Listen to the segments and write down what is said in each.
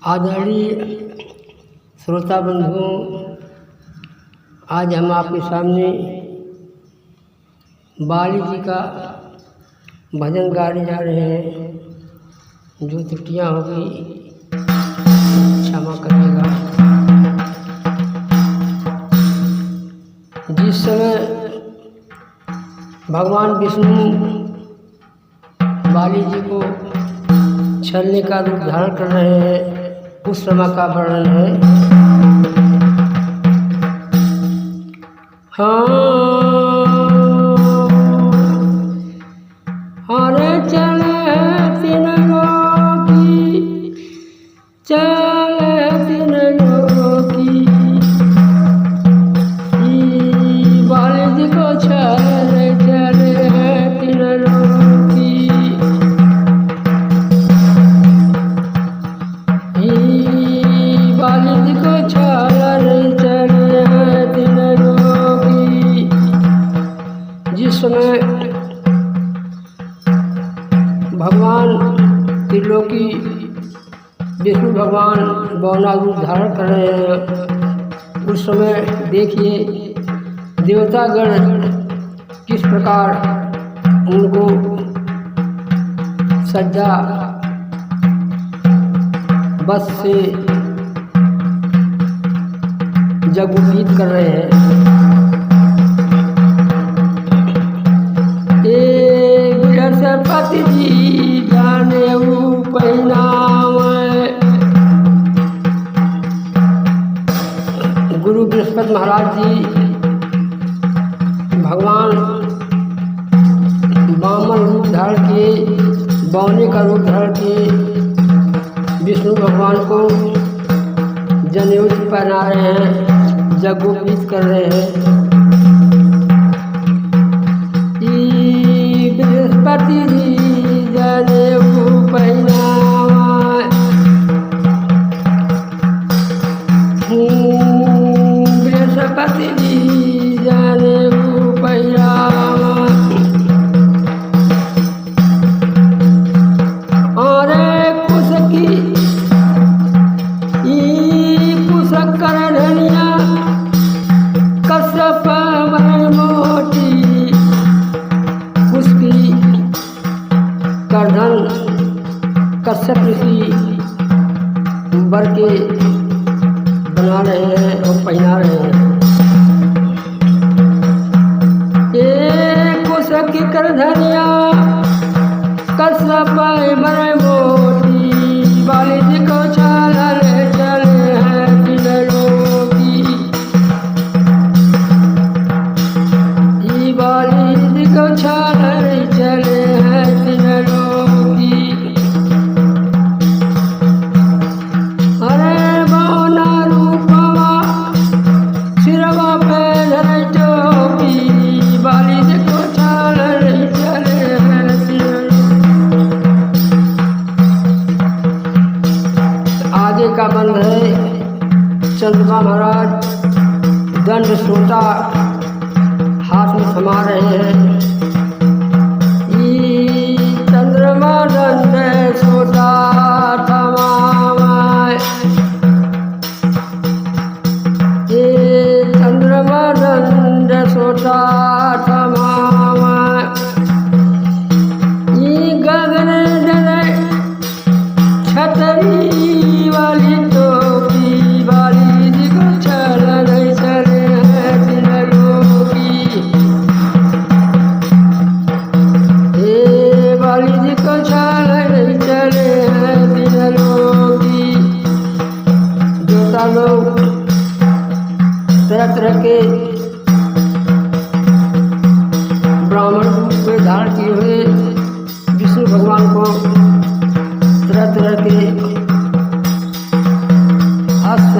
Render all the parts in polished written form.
आदरणीय श्रोता बंधुओं, आज हम आपके सामने बाली जी का भजन गाने जा रहे हैं। जो त्रुटियाँ होगी क्षमा करिएगा। जिस समय भगवान विष्णु बाली जी को छलने का रूप धारण कर रहे हैं, उस समय का वर्णन है। अरे चले तीन लोकी, चले तीन लोकी, बाली जी को चले चले तीन लोकी, बाली जी को चले चले तीन लोकी। जिस समय भगवान त्रिलोकी विष्णु भगवान बौना रूप धारण कर रहे हैं, उस समय देखिए देवतागण किस प्रकार उनको सज्जा बस से जगुगीत कर रहे हैं। पति जी जाने परिणाम, गुरु बृहस्पति महाराज जी भगवान वामन रूप धारण किए, बौने का रूप धारण किए, विष्णु भगवान को जनेऊ पहना रहे हैं, जगोपीत कर रहे हैं। बृहस्पति जी जनेऊ पहनावा, बृहस्पति जी जनेऊ पहनावा। और कुश की कुश कर धनिया कश्यप मोटी, करधन कश्यप ऋषि वर के बना रहे हैं और पहना रहे हैं। कुश की करधनिया कश्यप मर मोटी, बाली जी को चले चले हैं तीन लोकी, बाली जी को चले चले हैं तीन लोकी। अरे बौना रूपवा सिरवा पे धरे टोपी, बाली जी को चले चले हैं तीन लोकी। आगे का बंद है। चंद्रमा महाराज दंड सोटा हाथ में थमा रहे हैं। चंद्रमा दंड सोटा थमाए, चंद्रमा दंड सोटा थमाए, गगन डरे छतरी वाली टोपी, बाली जी को चले चले हैं तीन लोकी, बाली जी को चले चले हैं तीन लोकी। देवता लोग तरह तरह के ब्राह्मण रूप में धारण किए हुए विष्णु भगवान को तरह तरह के हास्य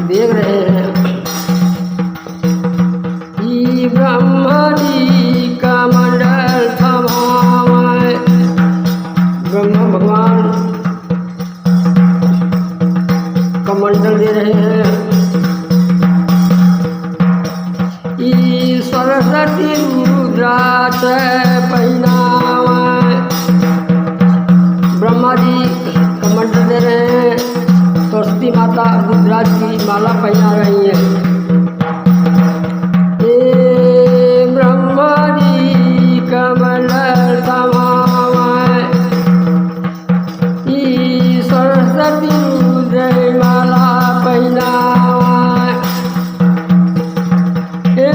देख रहे हैं। ब्रह्मा जी का मंडल थमाए, ब्रह्मा भगवान का मंडल दे रहे हैं। माला पहना रही हैं। हे ब्रह्मा जी कमल समावै, ई सरस्वती रुद्र माला पहनावै। हे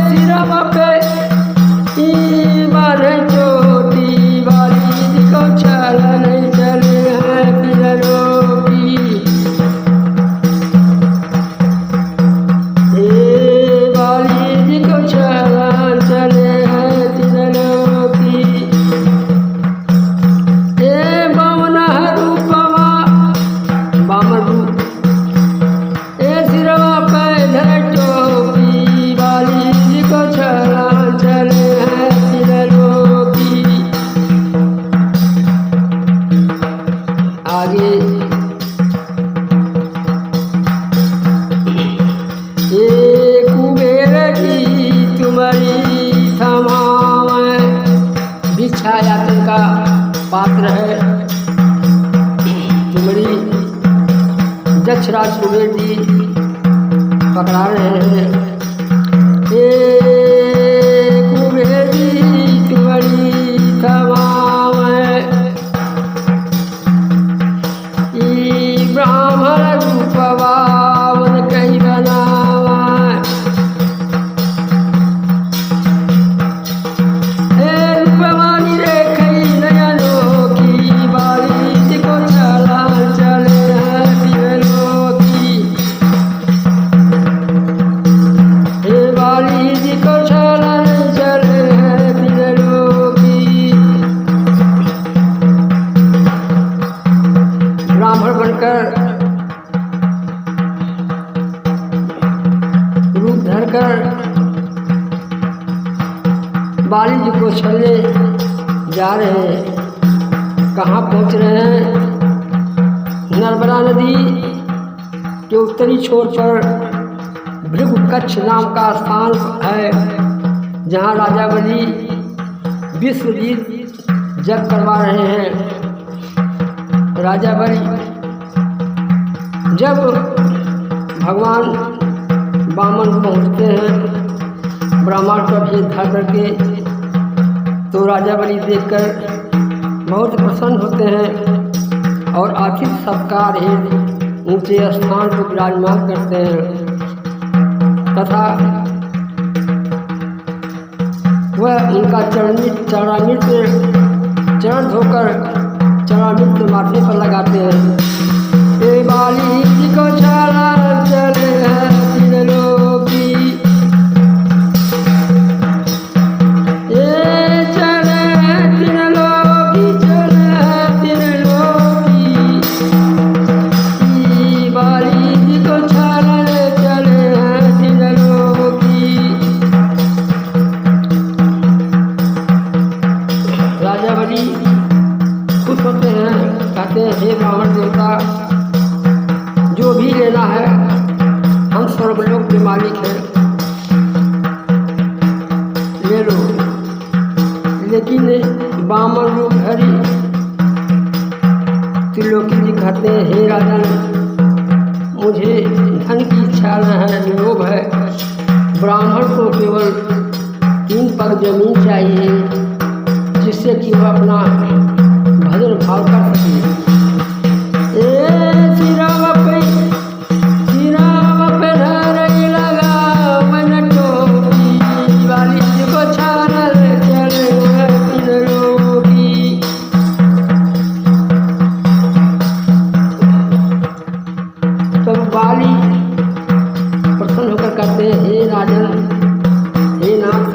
सिरवा पे ई बांधे चोटी वाली, जिसको चल नहीं चले हैं पिलरों की। चले हैं पिलरों की। बामन रूपवा बामन रूप, सिरवा पे टोपी वाली, जिसको चले हैं पिलरों की। आगे कुबेर की तुम्हारी थमावै, भिक्षा याचन का पात्र है तुम्हारी। दक्षराज कुबेर जी पकड़ा रहे हैं। कुबेर जी तुम्हारी थमावै, ई ब्राह्मण रूपवा कई बनावा। रूपवानी रेखई नयनों की बाली, जिसको चला चले हैं पिलरों की। हे बाली जिसको चला चले हैं पिलरों की। ब्राह्मण बनकर रूप धरकर बाली जी को छलने जा रहे हैं। कहाँ पहुँच रहे हैं? नर्मदा नदी के उत्तरी छोर पर भृगुकच्छ नाम का स्थान है, जहाँ राजा बलि विश्वजीत जग करवा रहे हैं। राजा बलि जब भगवान वामन पहुँचते हैं ब्रह्मांड का भेद धर करके, तो राजा बलि देखकर बहुत प्रसन्न होते हैं और आतिथ्य सत्कार हेतु ऊंचे स्थान पर विराजमान करते हैं। तथा वह उनका चरण धोकर चरणामृत माथे पर लगाते हैं। हे बाली जी को चला चले हैं पिलरों की। हे ब्राह्मण देवता, जो भी लेना है हम स्वर्गलोक के मालिक हैं, ले लो। लेकिन वामन रूप धरी त्रिलोकी जी कहते हैं, हे राजन, मुझे धन की इच्छा न है, लोभ है। ब्राह्मण को केवल 3 पग जमीन चाहिए, जिससे कि वह अपना भजन भाव कर सके। सिरावा पे धरई लगा मन टोपी वाली, जिसको छानल चले पिलरों की। तो बाली प्रसन्न होकर कहते हैं, हे राजन, हे नाथ,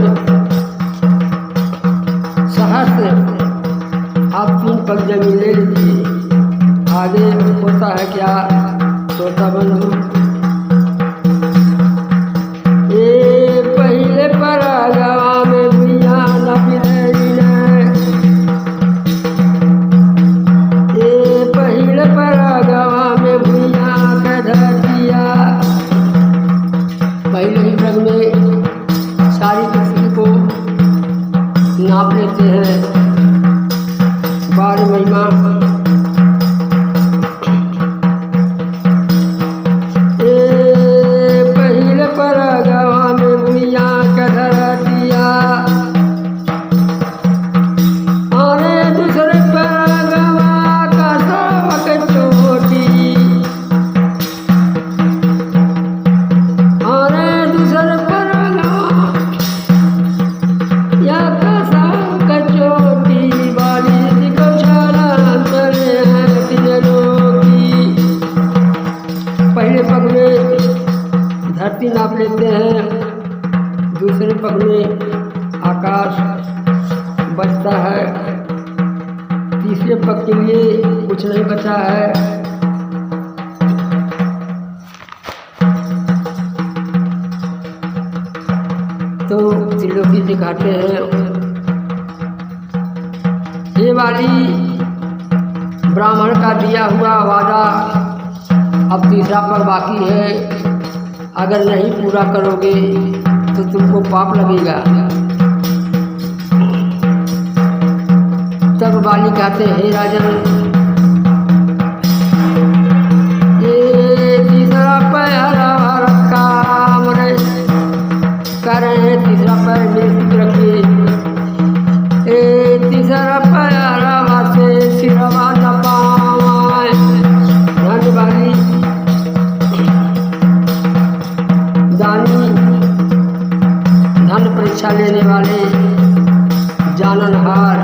सहस्र आप 3 पग जमीन ले लीजिए। आगे होता है क्या? श्रोता बंधु, ये पहले परागवा में भैया न पिलरी, ये पहले परागवा में भैया का धरतिया। पहले ही प्रग में सारी पृथ्वी को नाप लेते हैं। 12 महिमा लगता है। तीसरे पग के लिए कुछ नहीं बचा है। तो त्रिलोकी दिखाते हैं, ये वाली ब्राह्मण का दिया हुआ वादा अब तीसरा पग बाकी है, अगर नहीं पूरा करोगे तो तुमको पाप लगेगा। तब बाली कहते हैं, हे राजन, ये तीसरा पैर काम रे करें, तीसरा पैर में रखिए, तीसरा पैर से सिरवा दबाए। धन वाली दानी, धन परीक्षा लेने वाले जाननहार